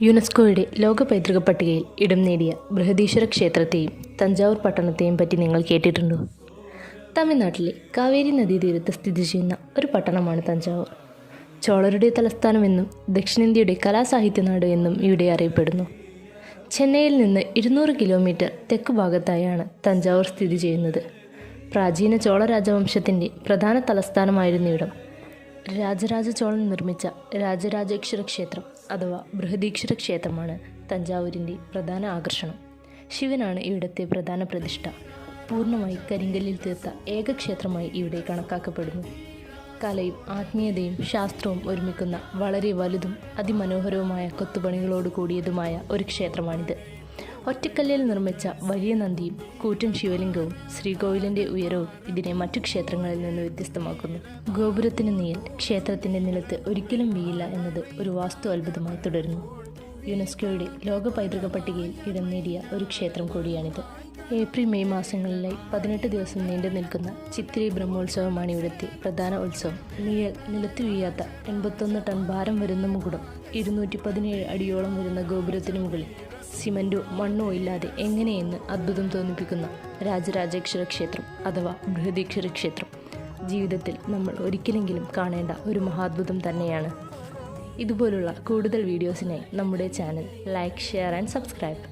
യുനെസ്കോയുടെ ലോക പൈതൃക പട്ടികയിൽ ഇടം നേടിയ ബൃഹദീശ്വര ക്ഷേത്രത്തെയും തഞ്ചാവൂർ പട്ടണത്തെയും പറ്റി നിങ്ങൾ കേട്ടിട്ടുണ്ടോ? തമിഴ്നാട്ടിലെ കാവേരി നദീതീരത്ത് സ്ഥിതി ചെയ്യുന്ന ഒരു പട്ടണമാണ് തഞ്ചാവൂർ. ചോളരുടെ തലസ്ഥാനമെന്നും ദക്ഷിണേന്ത്യയുടെ കലാസാഹിത്യനാട് എന്നും ഇവിടെ അറിയപ്പെടുന്നു. ചെന്നൈയിൽ നിന്ന് 200 കിലോമീറ്റർ തെക്ക് ഭാഗത്തായാണ് തഞ്ചാവൂർ സ്ഥിതി ചെയ്യുന്നത്. പ്രാചീന ചോള രാജവംശത്തിൻ്റെ പ്രധാന തലസ്ഥാനമായിരുന്നു ഇവിടം. രാജരാജ ചോളൻ നിർമ്മിച്ച രാജരാജേശ്വര ക്ഷേത്രം അഥവാ ബൃഹദീശ്വര ക്ഷേത്രമാണ് തഞ്ചാവൂരിൻ്റെ പ്രധാന ആകർഷണം. ശിവനാണ് ഇവിടുത്തെ പ്രധാന പ്രതിഷ്ഠ. പൂർണ്ണമായി കരിങ്കല്ലിൽ തീർത്ത ഏക ക്ഷേത്രമായി ഇവിടെ കണക്കാക്കപ്പെടുന്നു. കലയും ആത്മീയതയും ശാസ്ത്രവും ഒരുമിക്കുന്ന വളരെ വലുതും അതിമനോഹരവുമായ കൊത്തുപണികളോട് കൂടിയതുമായ ഒരു ക്ഷേത്രമാണിത്. ഒറ്റക്കല്ലിൽ നിർമ്മിച്ച വലിയ നന്ദിയും കൂറ്റൻ ശിവലിംഗവും ശ്രീകോവിലിൻ്റെ ഉയരവും ഇതിനെ മറ്റു ക്ഷേത്രങ്ങളിൽ നിന്ന് വ്യത്യസ്തമാക്കുന്നു. ഗോപുരത്തിന് നീൽ ക്ഷേത്രത്തിൻ്റെ നിലത്ത് ഒരിക്കലും വീയില്ല എന്നത് ഒരു വാസ്തു അത്ഭുതമായി തുടരുന്നു. യുനെസ്കോയുടെ ലോക പൈതൃക പട്ടികയിൽ ഇടം നേടിയ ഒരു ക്ഷേത്രം കൂടിയാണിത്. ഏപ്രിൽ മെയ് മാസങ്ങളിലായി 18 ദിവസം നീണ്ടു നിൽക്കുന്ന ചിത്തിരി ബ്രഹ്മോത്സവമാണ് ഇവിടുത്തെ പ്രധാന ഉത്സവം. നിലത്ത് വീഴാത്ത 81 ടൺ ഭാരം വരുന്ന മുകുടം, 217 അടിയോളം വരുന്ന ഗോപുരത്തിന് മുകളിൽ സിമൻറ്റോ മണ്ണോ ഇല്ലാതെ എങ്ങനെയെന്ന് അത്ഭുതം തോന്നിപ്പിക്കുന്ന രാജരാജേശ്വര ക്ഷേത്രം അഥവാ ബൃഹദീശ്വര ക്ഷേത്രം ജീവിതത്തിൽ നമ്മൾ ഒരിക്കലെങ്കിലും കാണേണ്ട ഒരു മഹാത്ഭുതം തന്നെയാണ്. ഇതുപോലുള്ള കൂടുതൽ വീഡിയോസിനായി നമ്മുടെ channel like, share and subscribe.